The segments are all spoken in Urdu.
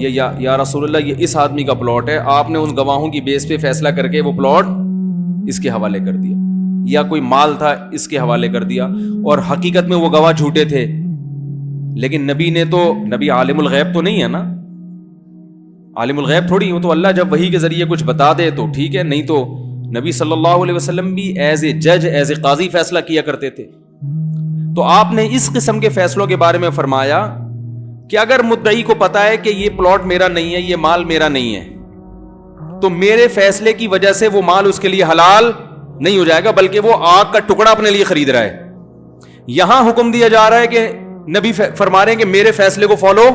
یا رسول اللہ یہ اس آدمی کا پلاٹ ہے, آپ نے ان گواہوں کی بیس پہ فیصلہ کر کے وہ پلاٹ اس کے حوالے کر دیا, یا کوئی مال تھا اس کے حوالے کر دیا, اور حقیقت میں وہ گواہ جھوٹے تھے. لیکن نبی نے تو, نبی عالم الغیب تو نہیں ہے نا, عالم الغیب تھوڑی ہوں, تو اللہ جب وحی کے ذریعے کچھ بتا دے تو ٹھیک ہے, نہیں تو نبی صلی اللہ علیہ وسلم بھی ایز اے جج, ایز اے قاضی فیصلہ کیا کرتے تھے. تو آپ نے اس قسم کے فیصلوں کے بارے میں فرمایا کہ اگر مدعی کو پتا ہے کہ یہ پلاٹ میرا نہیں ہے, یہ مال میرا نہیں ہے, تو میرے فیصلے کی وجہ سے وہ مال اس کے لیے حلال نہیں ہو جائے گا, بلکہ وہ آگ کا ٹکڑا اپنے لیے خرید رہا ہے. یہاں حکم دیا جا رہا ہے کہ نبی فرما رہے ہیں کہ میرے فیصلے کو فالو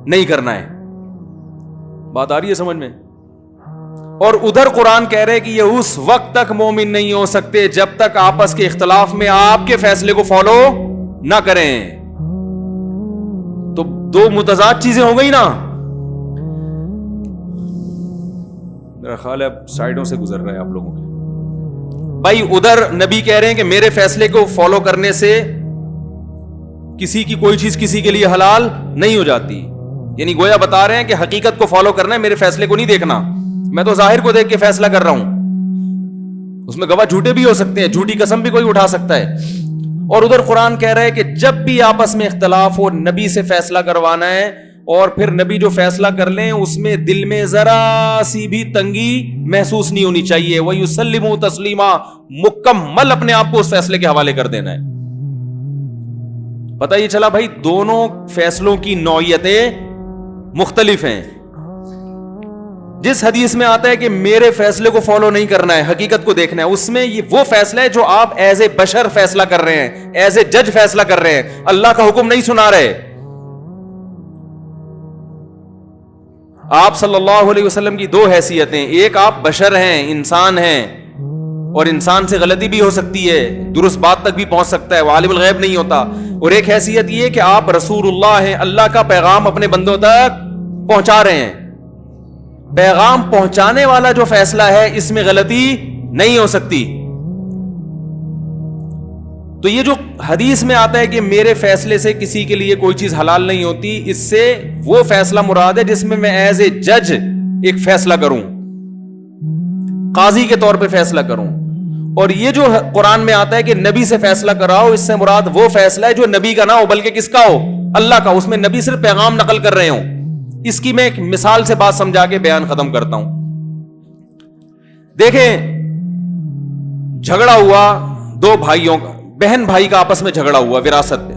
نہیں کرنا ہے. بات آ رہی ہے سمجھ میں؟ اور ادھر قرآن کہہ رہے کہ یہ اس وقت تک مومن نہیں ہو سکتے جب تک آپس کے اختلاف میں آپ کے فیصلے کو فالو نہ کریں. تو دو متضاد چیزیں ہو گئی نا. میرا خیال ہے اب سائڈوں سے گزر رہا ہے آپ لوگوں کے. بھائی ادھر نبی کہہ رہے ہیں کہ میرے فیصلے کو فالو کرنے سے کسی کی کوئی چیز کسی کے لیے حلال نہیں ہو جاتی, یعنی گویا بتا رہے ہیں کہ حقیقت کو فالو کرنا ہے, میرے فیصلے کو نہیں دیکھنا. میں تو ظاہر کو دیکھ کے فیصلہ کر رہا ہوں, اس میں گواہ جھوٹے بھی ہو سکتے ہیں, جھوٹی قسم بھی کوئی اٹھا سکتا ہے. اور ادھر قرآن کہہ رہا ہے کہ جب بھی آپس میں اختلاف ہو نبی سے فیصلہ کروانا ہے, اور پھر نبی جو فیصلہ کر لیں اس میں دل میں ذرا سی بھی تنگی محسوس نہیں ہونی چاہیے. وَيُسَلِّمُوا تَسْلِيمًا, مکمل اپنے آپ کو اس فیصلے کے حوالے کر دینا ہے. پتہ یہ چلا بھائی دونوں فیصلوں کی نوعیتیں مختلف ہیں. جس حدیث میں آتا ہے کہ میرے فیصلے کو فالو نہیں کرنا ہے, حقیقت کو دیکھنا ہے, اس میں یہ وہ فیصلہ ہے جو آپ ایز اے بشر فیصلہ کر رہے ہیں, ایز اے جج فیصلہ کر رہے ہیں, اللہ کا حکم نہیں سنا رہے. آپ صلی اللہ علیہ وسلم کی دو حیثیتیں, ایک آپ بشر ہیں, انسان ہیں, اور انسان سے غلطی بھی ہو سکتی ہے, درست بات تک بھی پہنچ سکتا ہے, وہ عالم الغیب نہیں ہوتا. اور ایک حیثیت یہ کہ آپ رسول اللہ ہیں, اللہ کا پیغام اپنے بندوں تک پہنچا رہے ہیں. پیغام پہنچانے والا جو فیصلہ ہے اس میں غلطی نہیں ہو سکتی. تو یہ جو حدیث میں آتا ہے کہ میرے فیصلے سے کسی کے لیے کوئی چیز حلال نہیں ہوتی, اس سے وہ فیصلہ مراد ہے جس میں میں ایز اے جج ایک فیصلہ کروں, قاضی کے طور پہ فیصلہ کروں. اور یہ جو قرآن میں آتا ہے کہ نبی سے فیصلہ کراؤ, اس سے مراد وہ فیصلہ ہے جو نبی کا نہ ہو بلکہ کس کا ہو, اللہ کا. اس میں نبی صرف پیغام نقل کر رہے ہوں. اس کی میں ایک مثال سے بات سمجھا کے بیان ختم کرتا ہوں. دیکھیں جھگڑا ہوا دو بھائیوں کا, بہن بھائی کا آپس میں جھگڑا ہوا وراثت پہ.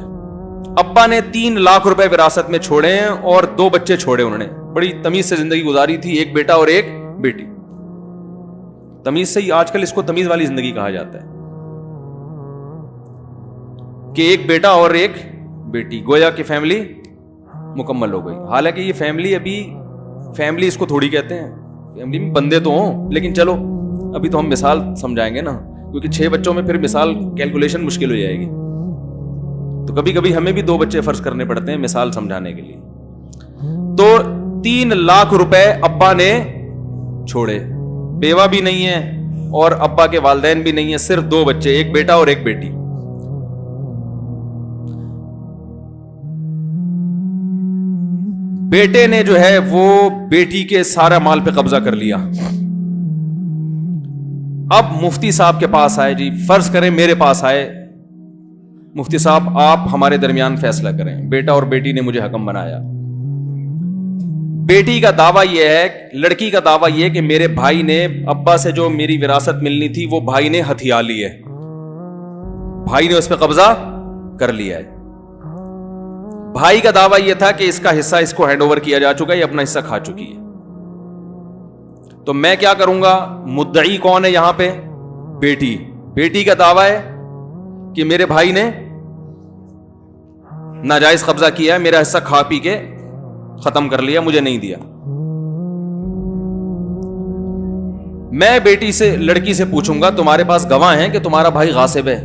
ابا نے 3 لاکھ روپے وراثت میں چھوڑے ہیں اور 2 بچے چھوڑے. انہوں نے بڑی تمیز سے زندگی گزاری تھی, ایک بیٹا اور ایک بیٹی. تمیز سے ہی آج کل اس کو تمیز والی زندگی کہا جاتا ہے کہ ایک بیٹا اور ایک بیٹی, گویا کہ فیملی مکمل ہو گئی. حالانکہ یہ فیملی ابھی فیملی اس کو تھوڑی کہتے ہیں, فیملی میں بندے تو ہوں, لیکن چلو ابھی تو ہم مثال سمجھائیں گے نا, کیونکہ 6 بچوں میں پھر مثال کیلکولیشن مشکل ہو جائے گی. تو کبھی کبھی ہمیں بھی 2 بچے فرض کرنے پڑتے ہیں مثال سمجھانے کے لیے. تو 3 لاکھ روپے ابا نے چھوڑے, بیوہ بھی نہیں ہے اور ابا کے والدین بھی نہیں ہیں, صرف 2 بچے, ایک بیٹا اور ایک بیٹی. بیٹے نے جو ہے وہ بیٹی کے سارا مال پہ قبضہ کر لیا. اب مفتی صاحب کے پاس آئے, جی فرض کریں میرے پاس آئے, مفتی صاحب آپ ہمارے درمیان فیصلہ کریں, بیٹا اور بیٹی نے مجھے حکم بنایا. بیٹی کا دعویٰ یہ ہے, لڑکی کا دعویٰ یہ کہ میرے بھائی نے ابا سے جو میری وراثت ملنی تھی وہ بھائی نے ہتھیا لی ہے, بھائی نے اس پہ قبضہ کر لیا ہے. بھائی کا دعویٰ یہ تھا کہ اس کا حصہ اس کو ہینڈ اوور کیا جا چکا ہے, یہ اپنا حصہ کھا چکی ہے. تو میں کیا کروں گا, مدعی کون ہے یہاں پہ, بیٹی. بیٹی کا دعویٰ ہے کہ میرے بھائی نے ناجائز قبضہ کیا ہے, میرا حصہ کھا پی کے ختم کر لیا, مجھے نہیں دیا. میں بیٹی سے, لڑکی سے پوچھوں گا تمہارے پاس گواہ ہیں کہ تمہارا بھائی غاصب ہے؟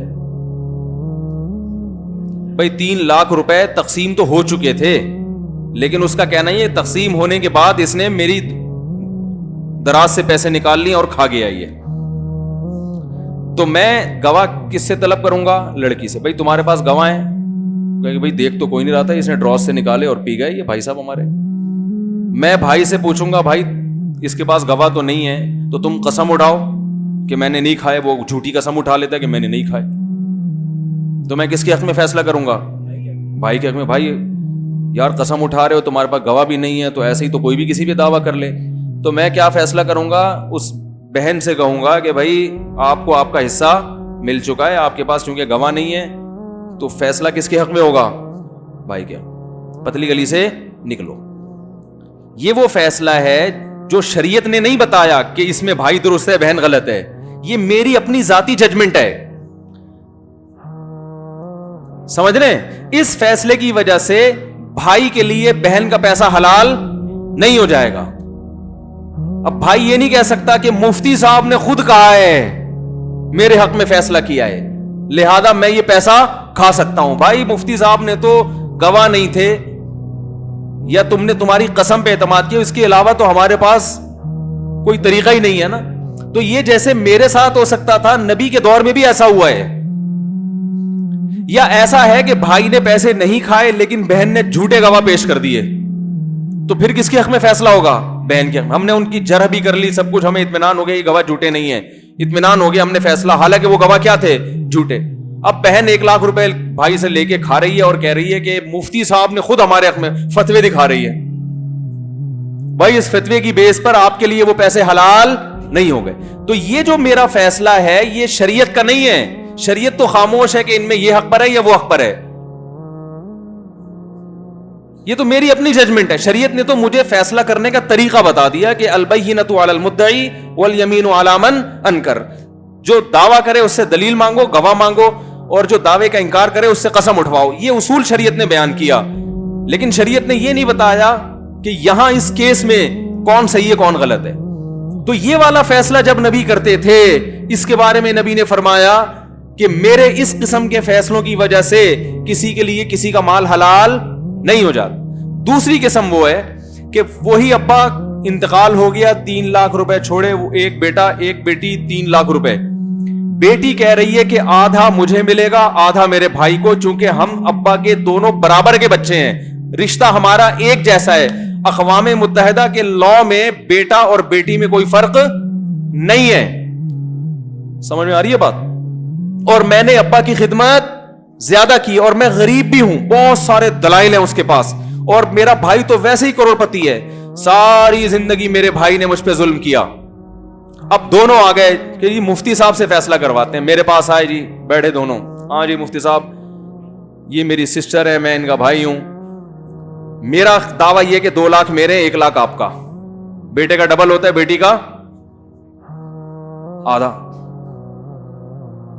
بھائی 3 لاکھ روپے تقسیم تو ہو چکے تھے, لیکن اس کا کہنا یہ تقسیم ہونے کے بعد اس نے میری دراز سے پیسے نکال لیے اور کھا گیا یہ. تو میں گواہ کس سے طلب کروں گا, لڑکی سے. بھائی تمہارے پاس گواہ ہیں؟ کہ بھائی دیکھ تو کوئی نہیں رہا تھا, اس نے ڈراز سے نکالے اور پی گئے یہ بھائی صاحب ہمارے. میں بھائی سے پوچھوں گا بھائی اس کے پاس گواہ تو نہیں ہے, تو تم قسم اٹھاؤ کہ میں نے نہیں کھائے. وہ جھوٹی قسم اٹھا لیتا ہے کہ میں نے نہیں کھائے. تو میں کس کے حق میں فیصلہ کروں گا؟ بھائی کے حق میں. بھائی یار قسم اٹھا رہے ہو, تمہارے پاس گواہ بھی نہیں ہے, تو ایسے ہی تو کوئی بھی کسی پہ دعویٰ کر لے. تو میں کیا فیصلہ کروں گا؟ اس بہن سے کہوں گا کہ بھائی آپ کو آپ کا حصہ مل چکا ہے, آپ کے پاس چونکہ گواہ نہیں ہے, تو فیصلہ کس کے حق میں ہوگا؟ بھائی کے. پتلی گلی سے نکلو. یہ وہ فیصلہ ہے جو شریعت نے نہیں بتایا کہ اس میں بھائی درست ہے بہن غلط ہے. یہ میری اپنی ذاتی ججمنٹ ہے. سمجھ رہے ہیں؟ اس فیصلے کی وجہ سے بھائی کے لیے بہن کا پیسہ حلال نہیں ہو جائے گا. اب بھائی یہ نہیں کہہ سکتا کہ مفتی صاحب نے خود کہا ہے, میرے حق میں فیصلہ کیا ہے, لہذا میں یہ پیسہ کھا سکتا ہوں. بھائی مفتی صاحب نے تو گواہ نہیں تھے, یا تم نے تمہاری قسم پہ اعتماد کیا, اس کے علاوہ تو ہمارے پاس کوئی طریقہ ہی نہیں ہے نا. تو یہ جیسے میرے ساتھ ہو سکتا تھا, نبی کے دور میں بھی ایسا ہوا ہے. یا ایسا ہے کہ بھائی نے پیسے نہیں کھائے لیکن بہن نے جھوٹے گواہ پیش کر دیے, تو پھر کس کے حق میں فیصلہ ہوگا؟ بہن کے. ہم نے ان کی جرح بھی کر لی, سب کچھ, ہمیں اطمینان ہو گیا یہ گواہ جھوٹے نہیں ہیں, اطمینان ہو گیا, ہم نے فیصلہ, حالانکہ وہ گواہ کیا تھے؟ جھوٹے. اب بہن 1 لاکھ روپے بھائی سے لے کے کھا رہی ہے اور کہہ رہی ہے کہ مفتی صاحب نے خود ہمارے حق میں فتوے دکھا رہی ہے. بھائی اس فتوے کی بیس پر آپ کے لیے وہ پیسے حلال نہیں ہو گئے. تو یہ جو میرا فیصلہ ہے یہ شریعت کا نہیں ہے. شریعت تو خاموش ہے کہ ان میں یہ حق پر ہے یا وہ حق پر ہے. یہ تو میری اپنی ججمنٹ ہے. شریعت نے تو مجھے فیصلہ کرنے کا طریقہ بتا دیا کہ البینۃ علی المدعی والیمین علی من انکر. جو دعویٰ کرے اس سے دلیل مانگو, گواہ مانگو, اور جو دعوے کا انکار کرے اس سے قسم اٹھواؤ. یہ اصول شریعت نے بیان کیا, لیکن شریعت نے یہ نہیں بتایا کہ یہاں اس کیس میں کون صحیح ہے کون غلط ہے. تو یہ والا فیصلہ جب نبی کرتے تھے, اس کے بارے میں نبی نے فرمایا کہ میرے اس قسم کے فیصلوں کی وجہ سے کسی کے لیے کسی کا مال حلال نہیں ہو جاتا. دوسری قسم وہ ہے کہ وہی ابا انتقال ہو گیا, 3 لاکھ روپے چھوڑے, وہ ایک بیٹا ایک بیٹی, 3 لاکھ روپے. بیٹی کہہ رہی ہے کہ آدھا مجھے ملے گا آدھا میرے بھائی کو, چونکہ ہم ابا کے دونوں برابر کے بچے ہیں, رشتہ ہمارا ایک جیسا ہے. اقوام متحدہ کے لا میں بیٹا اور بیٹی میں کوئی فرق نہیں ہے. سمجھ میں آ رہی ہے بات؟ اور میں نے ابا کی خدمت زیادہ کی, اور میں غریب بھی ہوں, بہت سارے دلائل ہیں اس کے پاس, اور میرا بھائی تو ویسے ہی کروڑپتی ہے, ساری زندگی میرے بھائی نے مجھ پہ ظلم کیا. اب دونوں آ گئے کہ جی مفتی صاحب سے فیصلہ کرواتے ہیں. میرے پاس آئے, جی بیٹھے دونوں, ہاں جی مفتی صاحب یہ میری سسٹر ہے, میں ان کا بھائی ہوں, میرا دعویٰ یہ کہ 2 لاکھ میرے, 1 لاکھ آپ کا. بیٹے کا ڈبل ہوتا ہے, بیٹی کا آدھا.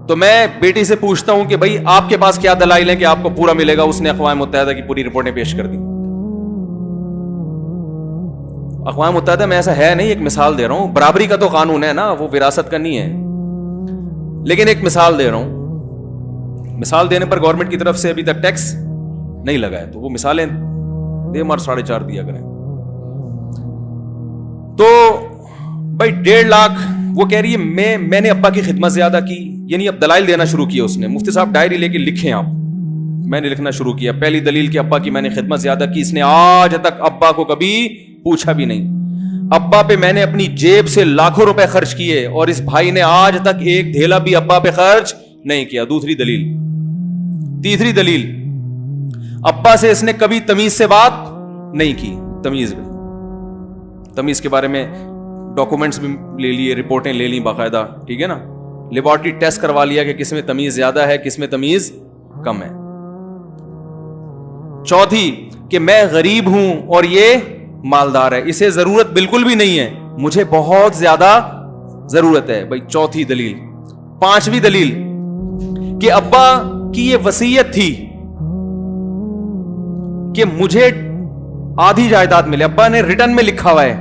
تو میں بیٹی سے پوچھتا ہوں کہ بھائی آپ کے پاس کیا دلائل ہیں کہ آپ کو پورا ملے گا؟ اس نے اقوام متحدہ کی پوری رپورٹیں پیش کر دی. اقوام متحدہ میں ایسا ہے نہیں, ایک مثال دے رہا ہوں, برابری کا تو قانون ہے نا, وہ وراثت کا نہیں ہے, لیکن ایک مثال دے رہا ہوں. مثال دینے پر گورنمنٹ کی طرف سے ابھی تک ٹیکس نہیں لگا ہے, تو وہ مثالیں دے مار 4.5 دیا کریں. تو بھائی 1.5 لاکھ وہ کہہ رہی ہے میں نے ابا کی خدمت زیادہ کی, یعنی اب دلائل دینا شروع کیا اس نے. مفتی صاحب ڈائری لے کے لکھیں آپ. میں نے لکھنا شروع کیا. پہلی دلیل کہ ابا کی میں نے خدمت زیادہ کی. اس نے آج تک ابا کو کبھی پوچھا بھی نہیں. ابا پہ میں نے اپنی جیب سے لاکھوں روپے خرچ کیے, اور اس بھائی نے آج تک ایک دھیلا بھی ابا پہ خرچ نہیں کیا. دوسری دلیل. تیسری دلیل, ابا سے اس نے کبھی تمیز سے بات نہیں کی. تمیز کے بارے میں ڈاکومنٹس بھی لے لیے, رپورٹیں لے لیں باقاعدہ, ٹھیک ہے نا, لیبارٹری ٹیسٹ کروا لیا کہ کس میں تمیز زیادہ ہے کس میں تمیز کم ہے. چوتھی کہ میں غریب ہوں اور یہ مالدار ہے, اسے ضرورت بالکل بھی نہیں ہے, مجھے بہت زیادہ ضرورت ہے. بھائی چوتھی دلیل. پانچویں دلیل کہ ابا کی یہ وصیت تھی کہ مجھے آدھی جائیداد ملے. ابا نے ریٹرن میں لکھا ہوا ہے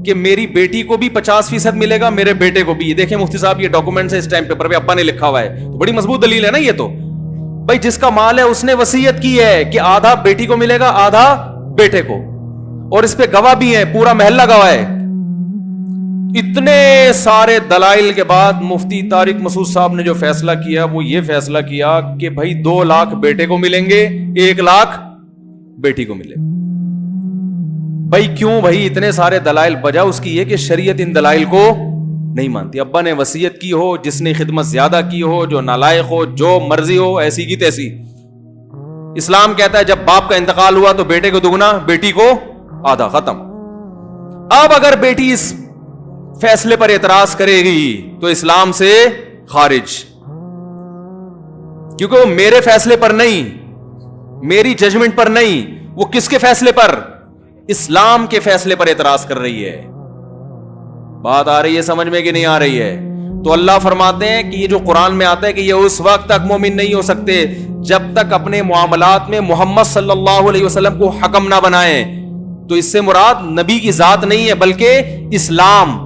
کہ میری بیٹی کو بھی 50% ملے گا, میرے بیٹے کو بھی. یہ دیکھیں مفتی صاحب, یہ ڈاکومنٹس ہے اس ٹائم پیپر پہ, ابا نے لکھا ہوا ہے. تو بڑی مضبوط دلیل ہے نا یہ. تو بھائی جس کا مال ہے اس نے وصیت کی ہے کہ آدھا بیٹی کو ملے گا آدھا بیٹے کو, اور اس پہ گواہ بھی ہیں, پورا محلہ گواہ ہے. اتنے سارے دلائل کے بعد مفتی طارق مسعود صاحب نے جو فیصلہ کیا وہ یہ فیصلہ کیا کہ بھائی 2 لاکھ بیٹے کو ملیں گے, 1 لاکھ بیٹی کو ملے. بھائی کیوں بھائی اتنے سارے دلائل؟ وجہ اس کی یہ کہ شریعت ان دلائل کو نہیں مانتی. ابا نے وصیت کی ہو, جس نے خدمت زیادہ کی ہو, جو نالائق ہو, جو مرضی ہو, ایسی کی تیسی. اسلام کہتا ہے جب باپ کا انتقال ہوا تو بیٹے کو دگنا, بیٹی کو آدھا, ختم. اب اگر بیٹی اس فیصلے پر اعتراض کرے گی تو اسلام سے خارج, کیونکہ وہ میرے فیصلے پر نہیں, میری ججمنٹ پر نہیں, وہ کس کے فیصلے پر؟ اسلام کے فیصلے پر اعتراض کر رہی ہے. بات آ رہی ہے سمجھ میں کہ نہیں آ رہی ہے؟ تو اللہ فرماتے ہیں کہ یہ جو قرآن میں آتا ہے کہ یہ اس وقت تک مومن نہیں ہو سکتے جب تک اپنے معاملات میں محمد صلی اللہ علیہ وسلم کو حکم نہ بنائیں. تو اس سے مراد نبی کی ذات نہیں ہے بلکہ اسلام.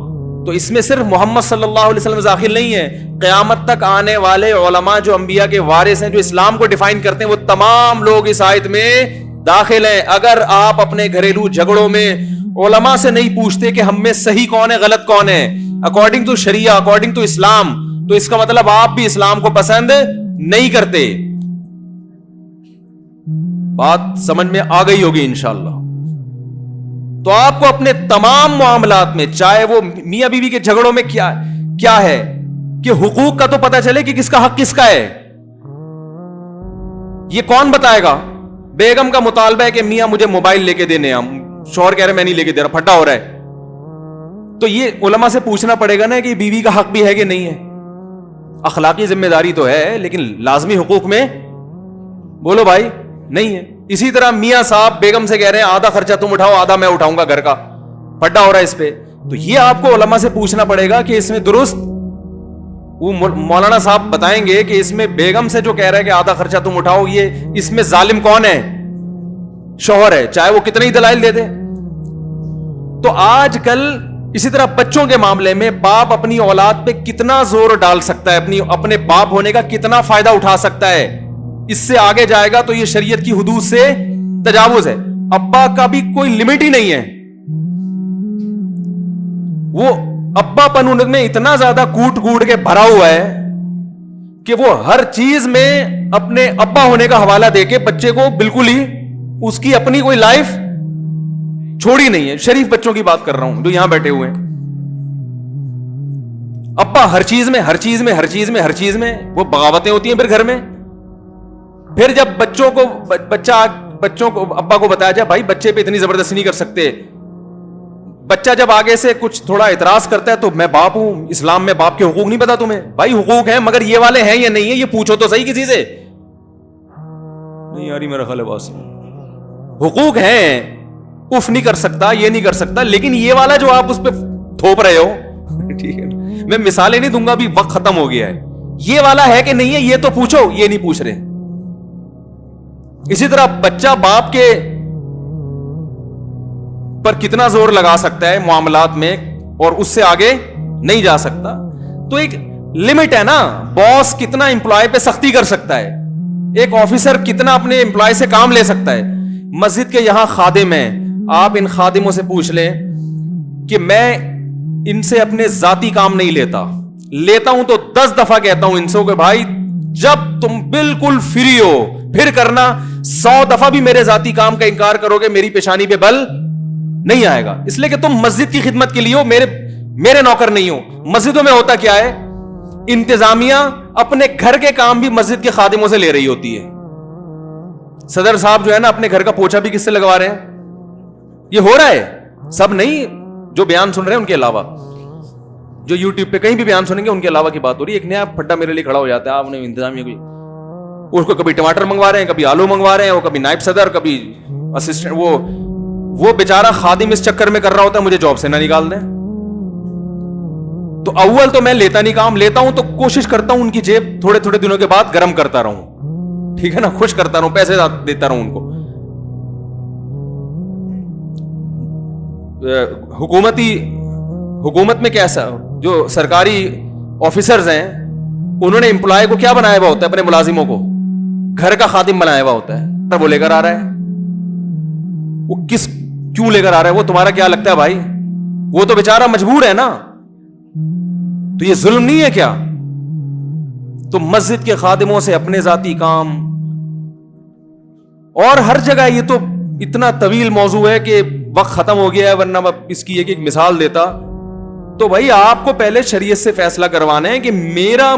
تو اس میں صرف محمد صلی اللہ علیہ وسلم داخل نہیں ہے, قیامت تک آنے والے علماء جو انبیاء کے وارث ہیں, جو اسلام کو ڈیفائن کرتے ہیں, وہ تمام لوگ اس آیت میں داخل ہیں. اگر آپ اپنے گھریلو جھگڑوں میں علماء سے نہیں پوچھتے کہ ہم میں صحیح کون ہے غلط کون ہے according to Shariah, according to اسلام, تو اس کا مطلب آپ بھی اسلام کو پسند نہیں کرتے. بات سمجھ میں آ گئی ہوگی انشاءاللہ. تو آپ کو اپنے تمام معاملات میں, چاہے وہ میاں بیوی کے جھگڑوں میں کیا ہے کہ حقوق کا تو پتہ چلے کہ کس کا حق کس کا ہے. یہ کون بتائے گا؟ بیگم کا مطالبہ ہے کہ میاں مجھے موبائل لے کے دینے, ہم شوہر کہہ رہے میں نہیں لے کے دے رہا, پھٹا ہو رہا ہے. تو یہ علماء سے پوچھنا پڑے گا نا کہ بیوی کا حق بھی ہے کہ نہیں ہے. اخلاقی ذمہ داری تو ہے لیکن لازمی حقوق میں بولو بھائی نہیں ہے. اسی طرح میاں صاحب بیگم سے کہہ رہے ہیں آدھا خرچہ تم اٹھاؤ آدھا میں اٹھاؤں گا گھر کا, پھٹا ہو رہا ہے اس پہ. تو یہ آپ کو علماء سے پوچھنا پڑے گا کہ اس میں درست, وہ مولانا صاحب بتائیں گے کہ اس میں بیگم سے جو کہہ رہا ہے کہ آدھا خرچہ تم اٹھاؤ, یہ اس میں ظالم کون ہے؟ شوہر ہے, چاہے وہ کتنے ہی دلائل دے دے. تو آج کل اسی طرح بچوں کے معاملے میں باپ اپنی اولاد پہ کتنا زور ڈال سکتا ہے, اپنے باپ ہونے کا کتنا فائدہ اٹھا سکتا ہے, اس سے آگے جائے گا تو یہ شریعت کی حدود سے تجاوز ہے. ابا کا بھی کوئی لمٹ ہی نہیں ہے. وہ ابا پن میں اتنا زیادہ کوٹ کے بھرا ہوا ہے کہ وہ ہر چیز میں اپنے ابا ہونے کا حوالہ دے کے بچے کو بالکل ہی اس کی اپنی کوئی لائف چھوڑی نہیں ہے. شریف بچوں کی بات کر رہا ہوں جو یہاں بیٹھے ہوئے ہیں. ابا ہر چیز میں ہر چیز میں ہر چیز میں ہر چیز میں, وہ بغاوتیں ہوتی ہیں پھر گھر میں. پھر جب بچوں کو ابا کو بتایا جائے بھائی بچے پہ اتنی زبردستی نہیں کر سکتے, بچہ جب آگے سے کچھ تھوڑا اعتراض کرتا ہے تو میں باپ ہوں, اسلام میں باپ کے حقوق نہیں پتا تمہیں؟ بھائی حقوق ہیں مگر یہ والے ہیں یا نہیں ہے یہ پوچھو تو صحیح کسی سے. نہیں یاری میرا خیال ہے بس حقوق ہیں, اف نہیں کر سکتا, یہ نہیں کر سکتا, لیکن یہ والا جو آپ اس پہ تھوپ رہے ہو ٹھیک ہے, میں مثالیں نہیں دوں گا, ابھی وقت ختم ہو گیا ہے. یہ والا ہے کہ نہیں ہے یہ تو پوچھو, یہ نہیں پوچھ رہے. اسی طرح بچہ باپ کے پر کتنا زور لگا سکتا ہے معاملات میں اور اس سے آگے نہیں جا سکتا. تو ایک لمٹ ہے نا, باس کتنا امپلائی پہ سختی کر سکتا ہے, ایک آفیسر کتنا اپنے امپلائی سے کام لے سکتا ہے. مسجد کے یہاں خادم ہیں, آپ ان خادموں سے پوچھ لیں کہ میں ان سے اپنے ذاتی کام نہیں لیتا ہوں تو 10 دفعہ کہتا ہوں ان سے کہ بھائی جب تم بالکل فری ہو پھر کرنا, 100 دفعہ بھی میرے ذاتی کام کا انکار کرو گے میری پیشانی پہ بل نہیں آئے گا, اس لیے کہ تم مسجد کی خدمت کے لیے ہو, میرے نوکر نہیں ہو. مسجدوں میں ہوتا کیا ہے, انتظامیہ اپنے گھر کے کام بھی مسجد کے خادموں سے لے رہی ہوتی ہے. صدر صاحب جو ہے نا اپنے گھر کا پوچھا بھی کس سے لگوا رہے ہیں, یہ ہو رہا ہے. سب نہیں, جو بیان سن رہے ہیں ان کے علاوہ, جو یوٹیوب پہ کہیں بھی بیان سنیں گے ان کے علاوہ کی بات ہو رہی ہے. ایک نیا پھڈا میرے لیے کھڑا ہو جاتا ہے, آپ نے انتظامیہ کو اس کو کبھی ٹماٹر منگوا رہے ہیں, کبھی آلو منگوا رہے ہیں, وہ کبھی نائب صدر, کبھی اسسٹنٹ. وہ بیچارہ خادم اس چکر میں کر رہا ہوتا ہے مجھے جاب سے نہ نکال دیں. تو اول تو میں لیتا نہیں کام, لیتا ہوں تو کوشش کرتا ہوں ان کی جیب تھوڑے تھوڑے دنوں کے بعد گرم کرتا رہوں, ٹھیک ہے نا, خوش کرتا رہوں, پیسے دیتا رہوں ان کو. حکومت میں کیسا, جو سرکاری آفیسرز ہیں انہوں نے امپلائی کو کیا بنایا ہوا ہوتا ہے, اپنے ملازموں کو گھر کا خادم بنایا ہوا ہوتا ہے. وہ لے کر آ رہا ہے, وہ کیوں لے کر آ رہا ہے, وہ تمہارا کیا لگتا ہے بھائی, وہ تو بیچارہ مجبور ہے نا, تو یہ ظلم نہیں ہے کیا؟ تو مسجد کے خادموں سے اپنے ذاتی کام, اور ہر جگہ یہ تو اتنا طویل موضوع ہے کہ وقت ختم ہو گیا ہے, ورنہ میں اس کی ایک مثال دیتا. تو بھائی آپ کو پہلے شریعت سے فیصلہ کروانا ہے کہ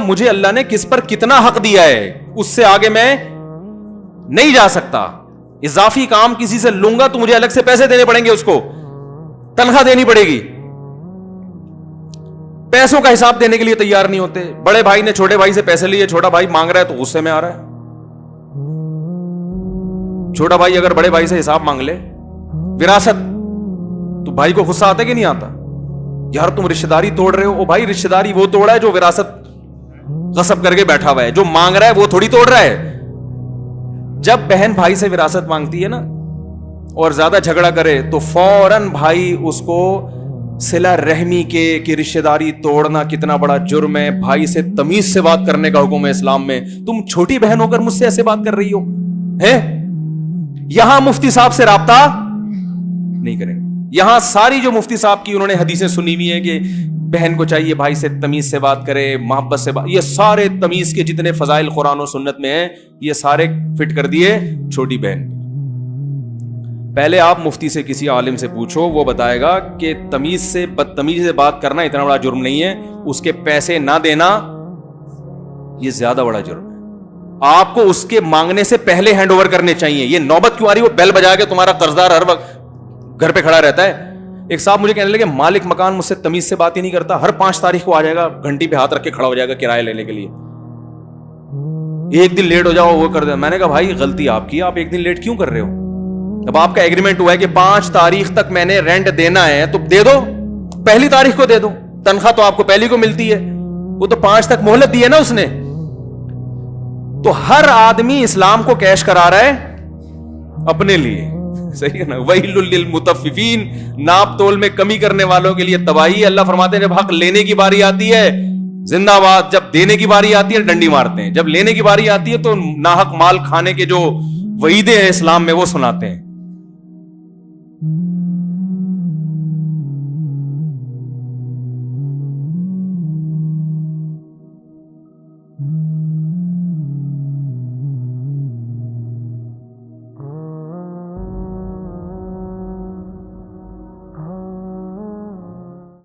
مجھے اللہ نے کس پر کتنا حق دیا ہے, اس سے آگے میں نہیں جا سکتا. اضافی کام کسی سے لوں گا تو مجھے الگ سے پیسے دینے پڑیں گے, اس کو تنخواہ دینی پڑے گی. پیسوں کا حساب دینے کے لیے تیار نہیں ہوتے. بڑے بھائی نے چھوٹے بھائی سے پیسے لیے, چھوٹا بھائی مانگ رہا ہے تو غصے میں آ رہا ہے. چھوٹا بھائی اگر بڑے بھائی سے حساب مانگ لے وراثت, تو بھائی کو غصہ آتا ہے کہ نہیں آتا؟ یار تم رشتہ داری توڑ رہے ہو. او بھائی رشتہ داری وہ توڑا ہے جو وراثت غصب کر کے بیٹھا ہوا ہے, جو مانگ رہا ہے وہ تھوڑی توڑ رہا ہے. جب بہن بھائی سے وراثت مانگتی ہے نا اور زیادہ جھگڑا کرے تو فوراً بھائی اس کو صلہ رحمی کے کہ رشتہ داری توڑنا کتنا بڑا جرم ہے, بھائی سے تمیز سے بات کرنے کا حکم ہے اسلام میں. تم چھوٹی بہن ہو کر مجھ سے ایسے بات کر رہی ہو ہے. یہاں مفتی صاحب سے رابطہ نہیں کریں. یہاں ساری جو مفتی صاحب کی انہوں نے حدیثیں سنی ہوئی ہیں کہ بہن کو چاہیے بھائی سے تمیز سے بات کرے, محبت سے بات, یہ سارے تمیز کے جتنے فضائل قرآن و سنت میں ہیں یہ سارے فٹ کر دیے چھوٹی بہن. پہلے آپ مفتی سے کسی عالم سے پوچھو, وہ بتائے گا کہ تمیز سے بدتمیزی سے بات کرنا اتنا بڑا جرم نہیں ہے, اس کے پیسے نہ دینا یہ زیادہ بڑا جرم ہے. آپ کو اس کے مانگنے سے پہلے ہینڈ اوور کرنے چاہیے. یہ نوبت کیوں آ رہی, وہ بیل بجا کے تمہارا قرضدار ہر وقت گھر پہ کھڑا رہتا ہے. ایک صاحب مجھے کہنے لگے مالک مکان مجھ سے تمیز سے بات ہی نہیں کرتا, ہر 5 تاریخ کو آ جائے گا, گھنٹی پہ ہاتھ رکھ کے کھڑا ہو جائے گا کرایہ لینے کے لیے. ایک دن لیٹ ہو جاؤ وہ کر دے. میں نے کہا بھائی غلطی آپ کی, آپ ایک دن لیٹ کیوں کر رہے ہو؟ اب آپ کا ایگریمنٹ ہوا ہے کہ 5 تاریخ تک میں نے رینٹ دینا ہے تو دے دو, پہلی تاریخ کو دے دو. تنخواہ تو آپ کو پہلی کو ملتی ہے, وہ تو 5 تک مہلت دی ہے نا اس نے. تو ہر آدمی اسلام کو کیش کرا رہا ہے اپنے لیے, صحیح ہے نا. ویل للمطففین, ناپ تول میں کمی کرنے والوں کے لیے تباہی. اللہ فرماتے ہیں جب حق لینے کی باری آتی ہے زندہ باد, جب دینے کی باری آتی ہے ڈنڈی مارتے ہیں, جب لینے کی باری آتی ہے تو ناحق مال کھانے کے جو وعیدیں ہیں اسلام میں وہ سناتے ہیں.